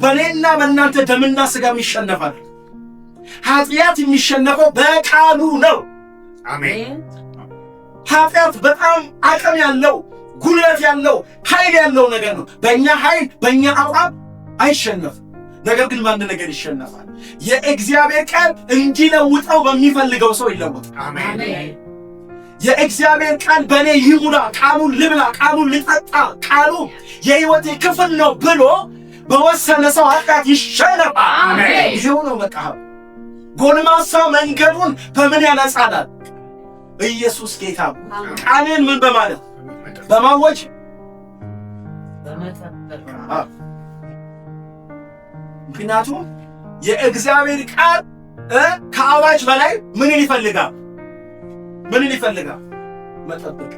በእኔና በእናንተ ደምና ሥጋም ይሸነፋል። ኃጢአት የሚሸነፈው በቃሉ ነው። አሜን። ኃጢአት በጣም አቅም ያለው ጉልበት ያለው ኃይል ያለው ነገር ነው። በእኛ ኃይል በእኛ አቋም አይሸነፍም። ነገር ግን በአንድ ነገር ይሸነፋል። የእግዚአብሔር ቃል እንዲለውጠው በሚፈልገው ሰው ይለወጣል። አሜን። የእግዚአብሔር ቃል በእኔ ይሙላ፣ ቃሉን ልብላ፣ ቃሉን ልጠጣ፣ ቃሉ የሕይወቴ ክፍል ነው ብሎ በወሰነ ሰው ኃጢአት ይሸነፋል። አሜን። ይሄው ነው በቃ። ጎልማሳ መንገዱን በምን ያነጻላል? ኢየሱስ ጌታ። ቃልን ምን በማለት በማወጅ ምክንያቱም የእግዚአብሔር ቃል ከአዋጅ በላይ ምንን ይፈልጋል? ምንን ይፈልጋል? መጠበቅ።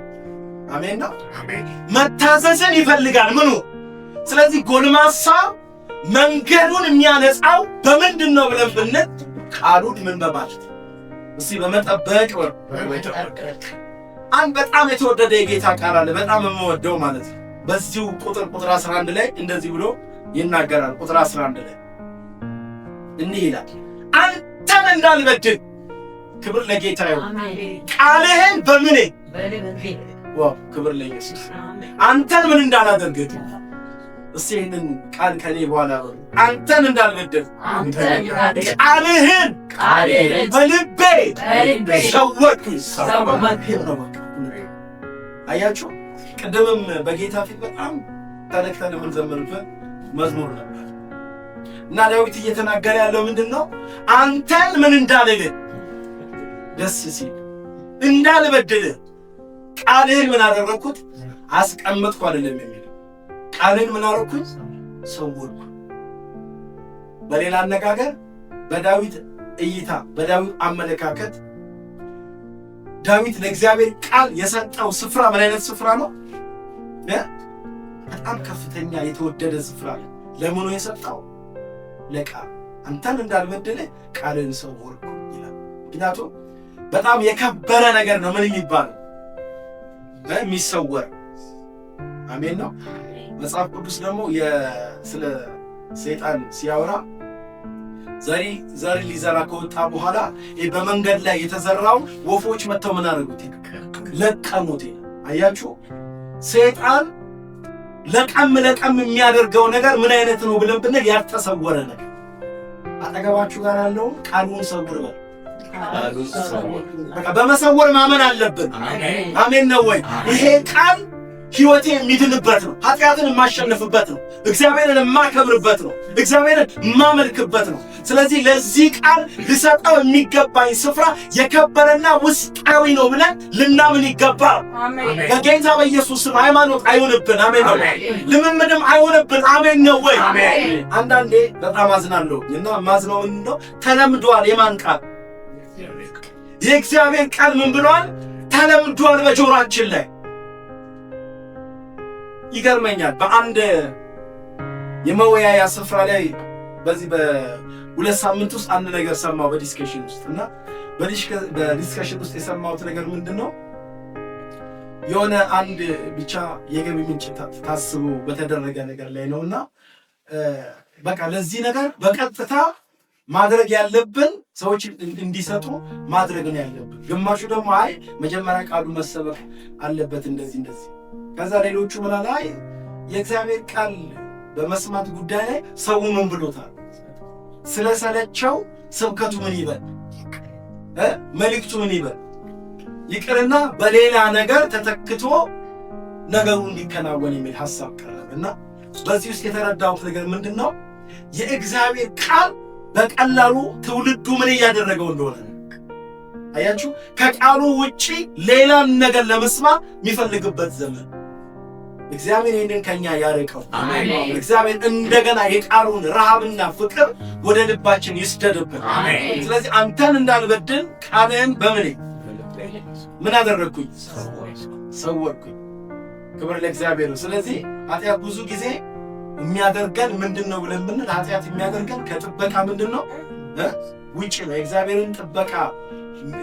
አሜን ነው። መታዘዝን ይፈልጋል ምኑ። ስለዚህ ጎልማሳ መንገዱን የሚያነጻው በምንድን ነው ብለን ብንል ቃሉን ምን በማለት እስቲ በመጠበቅ አንድ በጣም የተወደደ የጌታ ቃል አለ፣ በጣም የምወደው ማለት ነው። በዚሁ ቁጥር 11 ላይ እንደዚህ ብሎ ይናገራል። ቁጥር 11 ላይ እንዲህ ይላል፣ አንተን እንዳልበድል። ክብር ለጌታ ይሁን። ቃልህን በምኔ ዋው፣ ክብር ለኢየሱስ። አንተን ምን እንዳላደርግ እስቲ ይህንን ቃል ከኔ በኋላ አንተን እንዳልበድል ቃልህን በልቤ ሰወርኩ። አያችሁ፣ ቅድምም በጌታ ፊት በጣም ተነክተን የምንዘምርበት መዝሙር ነበር እና ዳዊት እየተናገረ ያለው ምንድን ነው? አንተን ምን እንዳልል ደስ ሲል እንዳልበድል ቃልህን ምን አደረግኩት? አስቀመጥኩ አይደለም የሚለው ቃልህን ምን አደረግኩት? ሰወርኩ። በሌላ አነጋገር በዳዊት እይታ፣ በዳዊት አመለካከት ዳዊት ለእግዚአብሔር ቃል የሰጠው ስፍራ ምን አይነት ስፍራ ነው? በጣም ከፍተኛ የተወደደ ስፍራ ነው። ለምኑ የሰጠው? ለቃል። አንተን እንዳልበድል ቃልህን ሰወርኩ ይላል። ምክንያቱም በጣም የከበረ ነገር ነው። ምን የሚባለው የሚሰወር። አሜን ነው። መጽሐፍ ቅዱስ ደግሞ ስለ ሰይጣን ሲያወራ ዘሪ ሊዘራ ከወጣ በኋላ በመንገድ ላይ የተዘራው ወፎች መጥተው ምን አደረጉት? ለቀሙት። አያችሁ፣ ሰይጣን ለቀም የሚያደርገው ነገር ምን አይነት ነው ብለን ብንል ያልተሰወረ ነገር። አጠገባችሁ ጋር ያለው ቃሉን ሰውር በል። በቃ በመሰወር ማመን አለብን። አሜን ነው ወይ? ይሄ ቃል ሕይወቴ የሚድንበት ነው። ኃጢአትን የማሸንፍበት ነው። እግዚአብሔርን የማከብርበት ነው። እግዚአብሔርን የማመልክበት ነው። ስለዚህ ለዚህ ቃል ልሰጠው የሚገባኝ ስፍራ የከበረና ውስጣዊ ነው ብለን ልናምን ይገባል። በጌታ በኢየሱስ ስም ሃይማኖት አይሆንብን። አሜን ነው። ልምምድም አይሆንብን። አሜን ነው ወይ? አንዳንዴ በጣም አዝናለሁ እና ማዝነው ነው ተለምዷል። የማን ቃል? የእግዚአብሔር ቃል ምን ብሏል? ተለምዷል በጆሮአችን ላይ። ይገርመኛል። በአንድ የመወያያ ስፍራ ላይ በዚህ በሁለት ሳምንት ውስጥ አንድ ነገር ሰማሁ በዲስከሽን ውስጥ እና በዲስከሽን ውስጥ የሰማሁት ነገር ምንድን ነው? የሆነ አንድ ብቻ የገቢ ምንጭ ታስቦ በተደረገ ነገር ላይ ነውና በቃ ለዚህ ነገር በቀጥታ ማድረግ ያለብን ሰዎች እንዲሰጡ ማድረግ ነው ያለብን። ግማሹ ደግሞ አይ መጀመሪያ ቃሉ መሰበክ አለበት እንደዚህ ከዛ ሌሎቹ ምናለ አይ የእግዚአብሔር ቃል በመስማት ጉዳይ ላይ ሰው ምን ብሎታል ስለሰለቸው ስብከቱ ምን ይበል መልእክቱ ምን ይበል ይቅርና በሌላ ነገር ተተክቶ ነገሩ እንዲከናወን የሚል ሐሳብ ቀረበና በዚህ ውስጥ የተረዳሁት ነገር ምንድነው? የእግዚአብሔር ቃል በቀላሉ ትውልዱ ምን ያደረገው እንደሆነ አያችሁ። ከቃሉ ውጪ ሌላን ነገር ለመስማት የሚፈልግበት ዘመን እግዚአብሔር ይህንን ከኛ ያርቀው። አሜን። እግዚአብሔር እንደገና የቃሉን ረሃብና ፍቅር ወደ ልባችን ይስደድብን። አሜን። ስለዚህ አንተን እንዳልበድል ቃልህን ምን አደረግኩኝ? ሰወርኩኝ። ክብር ለእግዚአብሔር። ስለዚህ ኃጢአት ብዙ ጊዜ የሚያደርገን ምንድነው ብለን ብንል ኃጢአት የሚያደርገን ከጥበቃ ምንድነው ውጪ ነው። የእግዚአብሔርን ጥበቃ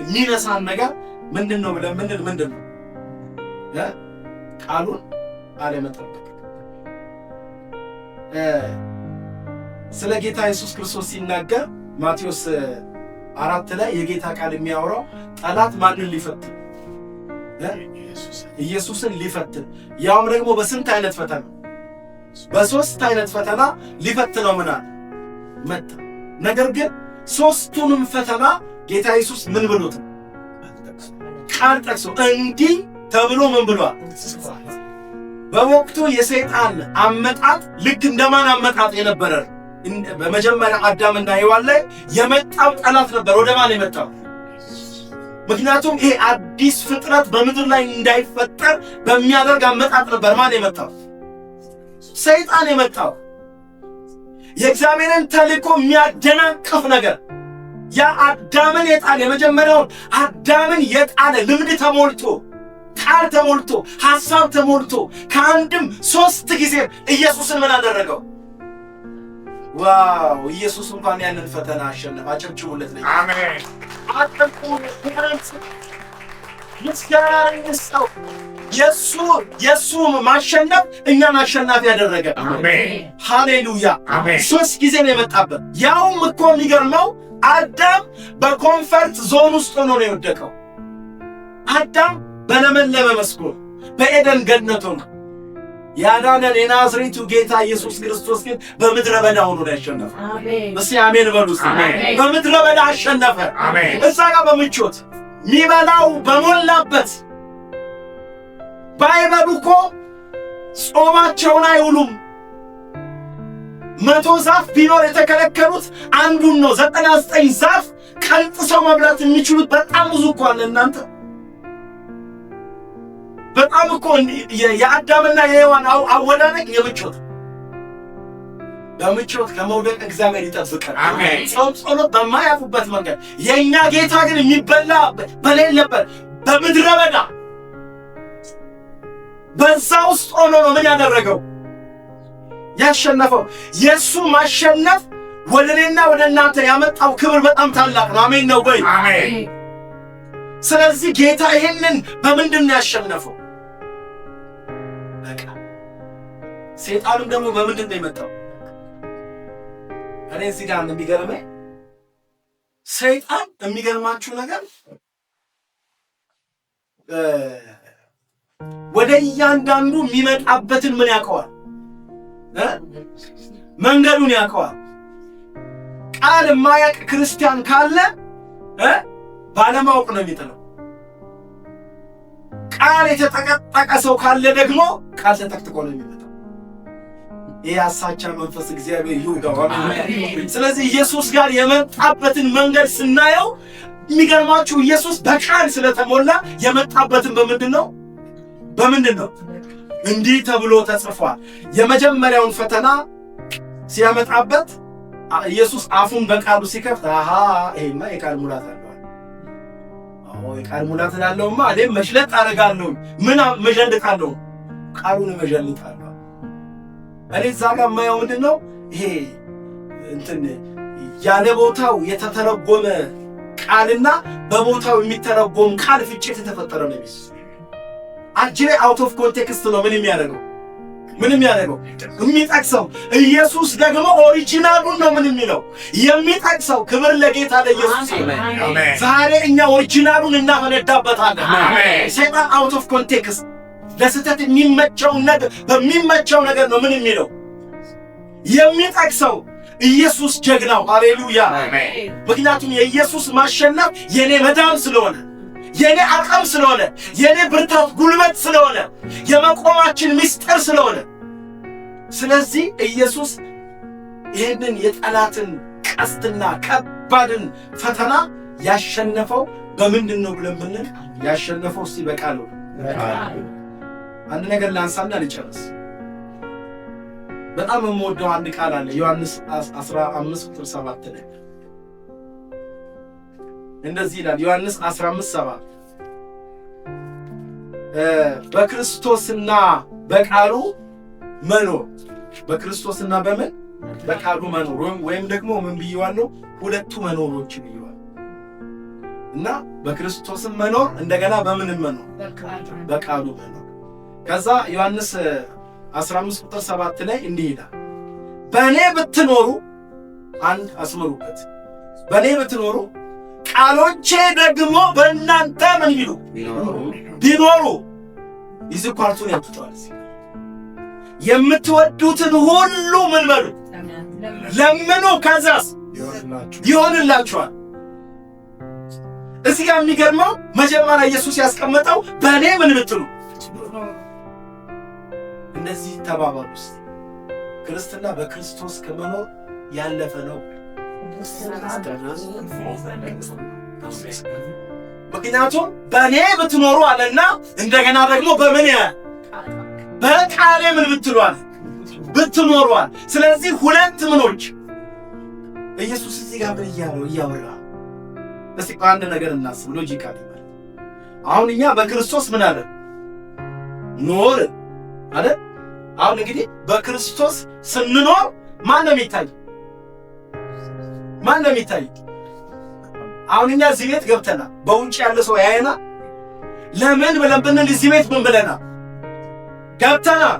የሚነሳን ነገር ምንድነው ብለን ብንል ምንድነው ቃሉን አለመጠበቅ። ስለ ጌታ ኢየሱስ ክርስቶስ ሲናገር ማቴዎስ 4 ላይ የጌታ ቃል የሚያወራው ጠላት ማንን ሊፈትን? ኢየሱስን ሊፈትን። ያውም ደግሞ በስንት አይነት ፈተና? በ3 አይነት ፈተና ሊፈትነው መጣ። ነገር ግን 3ቱንም ፈተና ጌታ ኢየሱስ ምን ብሎት? ቃል ጠቅሶ እንዲህ ተብሎ ምን ብሏል? በወቅቱ የሰይጣን አመጣጥ ልክ እንደማን አመጣጥ የነበረ? በመጀመሪያ አዳምና ሔዋን ላይ የመጣው ጠላት ነበር። ወደ ማን የመጣው? ምክንያቱም ይሄ አዲስ ፍጥረት በምድር ላይ እንዳይፈጠር በሚያደርግ አመጣጥ ነበር። ማን የመጣው? ሰይጣን የመጣው። የእግዚአብሔርን ተልእኮ የሚያደናቅፍ ነገር ያ አዳምን የጣለ የመጀመሪያውን አዳምን የጣለ ልምድ ተሞልቶ ቃል ተሞልቶ ሐሳብ ተሞልቶ ከአንድም 3 ጊዜ ኢየሱስን ምን አደረገው? ዋው! ኢየሱስ እንኳን ያንን ፈተና አሸነፈ። አጨብጭቡለት። አሜን። የሱ ማሸነፍ እኛን አሸናፊ ያደረገ። አሜን። ሃሌሉያ። አሜን። 3 ጊዜ ነው የመጣበት። ያውም እኮ የሚገርመው አዳም በኮንፈርት ዞን ውስጥ ሆኖ ነው የወደቀው። አዳም በለመለመ መስክ በኤደን ገነት ሆኖ ያዳነን የናዝሬቱ ጌታ ኢየሱስ ክርስቶስ ግን በምድረ በዳ ሆኖ ነው ያሸነፈው። እስቲ አሜን በሉ። በምድረ በዳ አሸነፈ። እዛ ጋር በምቾት ሚበላው በሞላበት ባይበሉ እኮ ጾማቸውን አይውሉም። 100 ዛፍ ቢኖር የተከለከሉት አንዱን ነው። 99 ዛፍ ቀንጥሰው መብላት የሚችሉት በጣም ብዙ እኮ አለ። እናንተ በጣም እኮ የአዳምና የሔዋን አወዳደቅ የምቾት በምቾት ከመውደቅ እግዚአብሔር ይጠብቀን። አሜን። ጾም ጸሎት በማያፉበት መንገድ የኛ ጌታ ግን የሚበላ በሌለበት በምድረ በዳ በዛ ውስጥ ሆኖ ነው ምን ያደረገው? ያሸነፈው። የሱ ማሸነፍ ወደኔና ወደ እናንተ ያመጣው ክብር በጣም ታላቅ ነው። አሜን ነው ወይ? አሜን። ስለዚህ ጌታ ይሄንን በምንድን ነው ያሸነፈው? በቃ ሰይጣንም ደግሞ በምንድን ነው የመጣው? እኔ እዚህ ጋር የሚገርመኝ ሰይጣን የሚገርማችሁ ነገር ወደ እያንዳንዱ የሚመጣበትን ምን ያውቀዋል? መንገዱን ያውቀዋል። ቃል የማያውቅ ክርስቲያን ካለ ባለማወቅ ነው የሚጥለው። ቃል የተጠቀጠቀ ሰው ካለ ደግሞ ቃል ተጠቅጥቆ ነው የሚመጣው። ይህ አሳቻ መንፈስ እግዚአብሔር ይውጋው። ስለዚህ ኢየሱስ ጋር የመጣበትን መንገድ ስናየው የሚገርማችሁ ኢየሱስ በቃል ስለተሞላ የመጣበትን በምንድን ነው? እንዲህ ተብሎ ተጽፏል። የመጀመሪያውን ፈተና ሲያመጣበት ኢየሱስ አፉን በቃሉ ሲከፍት ይሄማ የቃል ሙላት አለው። የቃል ሙላት አለውማ እኔም መሽለጥ አደርጋለሁ። ምን መጀልጣለሁ? ቃሉን መጀልጣለሁ። እኔ እዛ ጋር የማየው ምንድን ነው? ይሄ ያለ ቦታው የተተረጎመ ቃልና በቦታው የሚተረጎም ቃል ፍጭት የተፈጠረ ነው። አጅሬ አውት ኦፍ ኮንቴክስት ነው ምን የሚያደርገው የሚጠቅሰው። ኢየሱስ ደግሞ ኦሪጂናሉን ነው ምን የሚለው የሚጠቅሰው። ክብር ለጌታ ለኢየሱስ። ዛሬ እኛ ኦሪጂናሉን እናፈነዳበታለን። ሰይጣን አውት ኦፍ ኮንቴክስት ለስተት የሚመቸውን ነገር በሚመቸው ነገር ነው ምን የሚለው የሚጠቅሰው። ኢየሱስ ጀግናው። ሃሌሉያ። ምክንያቱም የኢየሱስ ማሸነፍ የኔ መዳን ስለሆነ የኔ አቅም ስለሆነ የኔ ብርታት ጉልበት ስለሆነ የመቆማችን ምስጢር ስለሆነ፣ ስለዚህ ኢየሱስ ይህንን የጠላትን ቀስትና ከባድን ፈተና ያሸነፈው በምንድን ነው ብለን ብንል ያሸነፈው እስቲ በቃሉ። አንድ ነገር ላንሳና ልጨርስ። በጣም የምወደው አንድ ቃል አለ ዮሐንስ 15:7 ላይ እንደዚህ ይላል። ዮሐንስ 15:7 በክርስቶስና በቃሉ መኖር፣ በክርስቶስና በቃሉ መኖር ወይም ደግሞ ምን ብየዋለሁ? ሁለቱ መኖሮች ብየዋለሁ። እና በክርስቶስም መኖር እንደገና በምንም መኖር? በቃሉ መኖር። ከዛ ዮሐንስ 15:7 ላይ እንዲህ ይላል፣ በእኔ ብትኖሩ አንድ አስምሩበት። በእኔ ብትኖሩ ቃሎቼ ደግሞ በእናንተ ምን ይሉ ቢኖሩ ይህ ኳርቱን ያጥቷል። የምትወዱትን ሁሉ ምን በሉ ለምኑ፣ ከዛስ ይሆንላችኋል። እዚህ ጋር የሚገርመው መጀመሪያ ኢየሱስ ያስቀመጠው በእኔ ምን ብትሉ እንደዚህ ተባባሉ። ክርስትና በክርስቶስ ከመኖር ያለፈ ነው። ምክንያቱም በእኔ ብትኖሩ አለና እንደገና ደግሞ በምን በቃሌ ምን ብትሉ አለ ብትኖሩ አለ። ስለዚህ ሁለት ምኖች ኢየሱስ እዚህ ጋር ምን እያወራ እስቲ አንድ ነገር እናስብ። ሎጂካሊ አሁን እኛ በክርስቶስ ምን አለ ኖር አለ። አሁን እንግዲህ በክርስቶስ ስንኖር ማን ነው የሚታይ? ማን ነው የሚታይ? አሁን እኛ እዚህ ቤት ገብተናል። በውጭ ያለ ሰው ያየና ለምን ብለን ብንል እዚህ ቤት ምን ብለናል? ገብተናል።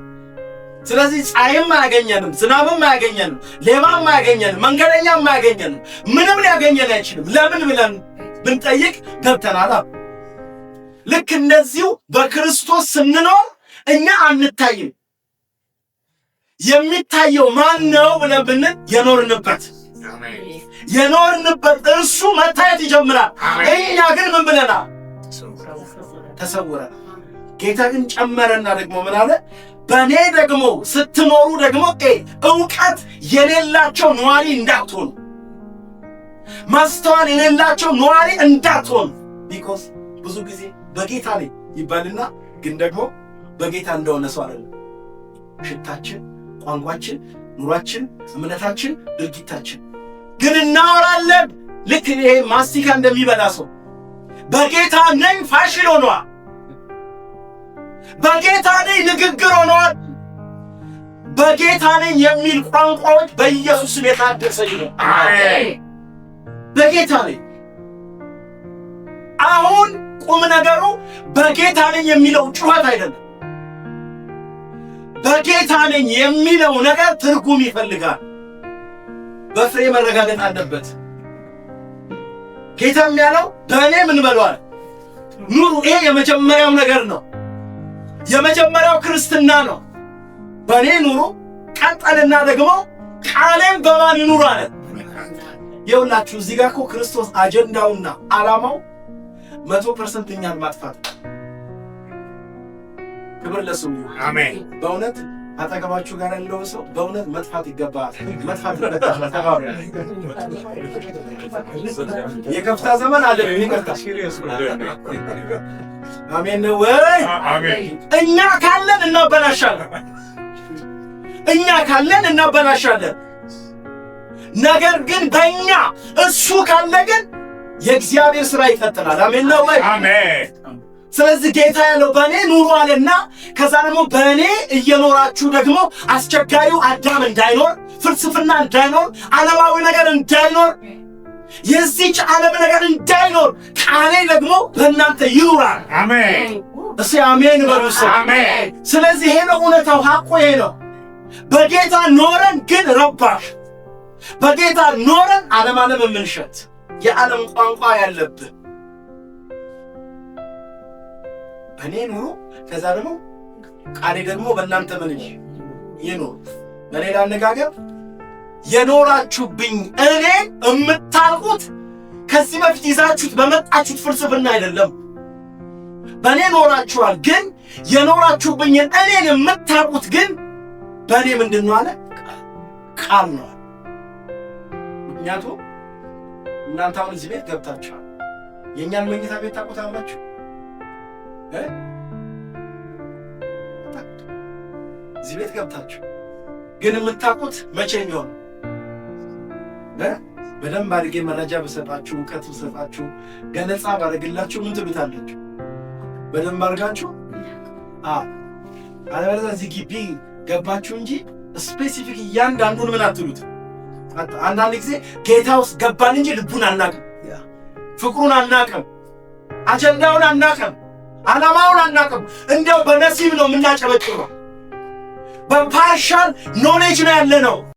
ስለዚህ ፀሐይም አያገኘንም፣ ዝናብም አያገኘንም፣ ሌባም አያገኘንም፣ መንገደኛም አያገኘንም፣ ምንም ሊያገኘን አይችልም። ለምን ብለን ብንጠይቅ ገብተናል። ልክ እንደዚሁ በክርስቶስ ስንኖር እኛ አንታይም። የሚታየው ማን ነው ብለን ብንል የኖርንበት እርሱ መታየት ይጀምራል። እኛ ግን ምን ብለናል? ተሰውረናል። ጌታ ግን ጨመረና ደግሞ ምን አለ? በእኔ ደግሞ ስትኖሩ ደግሞ ዕውቀት የሌላቸው ነዋሪ እንዳትሆኑ፣ ማስተዋል የሌላቸው ነዋሪ እንዳትሆኑ። ቢኮዝ ብዙ ጊዜ በጌታ ላይ ይባልና ግን ደግሞ በጌታ እንደሆነ ሰው አይደለም። ሽታችን፣ ቋንቋችን፣ ኑሯችን፣ እምነታችን፣ ድርጊታችን ግን እናወራለን ልክ ይሄ ማስቲካ እንደሚበላ ሰው። በጌታ ነኝ ፋሽን ሆኗል። በጌታ ነኝ ንግግር ሆኗል። በጌታ ነኝ የሚል ቋንቋዎች በኢየሱስ ስም የታደሰ ይሁን። አሜን። በጌታ ነኝ። አሁን ቁም ነገሩ በጌታ ነኝ የሚለው ጩኸት አይደለም። በጌታ ነኝ የሚለው ነገር ትርጉም ይፈልጋል። በፍሬ መረጋገጥ አለበት። ጌታም ያለው በእኔ ምን በሏል ኑሩ። ይሄ የመጀመሪያው ነገር ነው። የመጀመሪያው ክርስትና ነው። በእኔ ኑሩ። ቀጠልና ደግሞ ቃሌም በማን ይኑሩ አለ። ይኸውላችሁ እዚህ ጋር እኮ ክርስቶስ አጀንዳውና ዓላማው 100% እኛን ማጥፋት። ክብር ለስሙ አሜን። በእውነት አጠገባችሁ ጋር ያለው ሰው በእውነት መጥፋት ይገባል። መጥፋት ይገባል። የከፍታ ዘመን አለ። ይቅርታ አሜን ነው ወይ? አሜን። እኛ ካለን እናበላሻለን። እኛ ካለን እናበላሻለን። ነገር ግን በእኛ እሱ ካለ ግን የእግዚአብሔር ሥራ ይፈጠራል። አሜን ነው ወይ? አሜን። ስለዚህ ጌታ ያለው በእኔ ኑሩ አለና ከዛ ደግሞ በእኔ እየኖራችሁ ደግሞ አስቸጋሪው አዳም እንዳይኖር፣ ፍልስፍና እንዳይኖር፣ ዓለማዊ ነገር እንዳይኖር፣ የዚህች ዓለም ነገር እንዳይኖር ቃሌ ደግሞ በእናንተ ይኑራል። አሜን። እሺ አሜን በሉ። አሜን። ስለዚህ ይሄ ነው እውነታው፣ ሐቁ ይሄ ነው። በጌታ ኖረን ግን ረባሽ፣ በጌታ ኖረን ዓለም የምንሸት የዓለም ቋንቋ ያለብን በእኔ ኑሩ፣ ከዛ ደግሞ ቃሌ ደግሞ በእናንተ ምን ይኑር። በሌላ አነጋገር የኖራችሁብኝ እኔ የምታውቁት ከዚህ በፊት ይዛችሁት በመጣችሁት ፍልስፍና አይደለም። በእኔ ኖራችኋል፣ ግን የኖራችሁብኝን እኔን የምታውቁት ግን በእኔ ምንድን ነው አለ? ቃል ነው። ምክንያቱም እናንተ አሁን እዚህ ቤት ገብታችኋል። የእኛን መኝታ ቤት ታውቁታላችሁ። እዚህ ቤት ገብታችሁ ግን የምታውቁት መቼ ነው? በደንብ አድርጌ መረጃ በሰጣችሁ፣ እውቀት በሰጣችሁ፣ ገለጻ ባደርግላችሁ ምን ትሉታላችሁ? በደንብ አድርጋችሁ አለበለዚያ እዚህ ግቢ ገባችሁ እንጂ ስፔሲፊክ እያንዳንዱን ምን አትሉት። አንዳንድ ጊዜ ጌታ ውስጥ ገባን እንጂ ልቡን አናቅም፣ ፍቅሩን አናቅም፣ አጀንዳውን አናቅም፣ ዓላማውን አናቅም። እንደው በነሲብ ነው የምናጨበጭበው። በፓርሻል ኖሌጅ ነው ያለ ነው።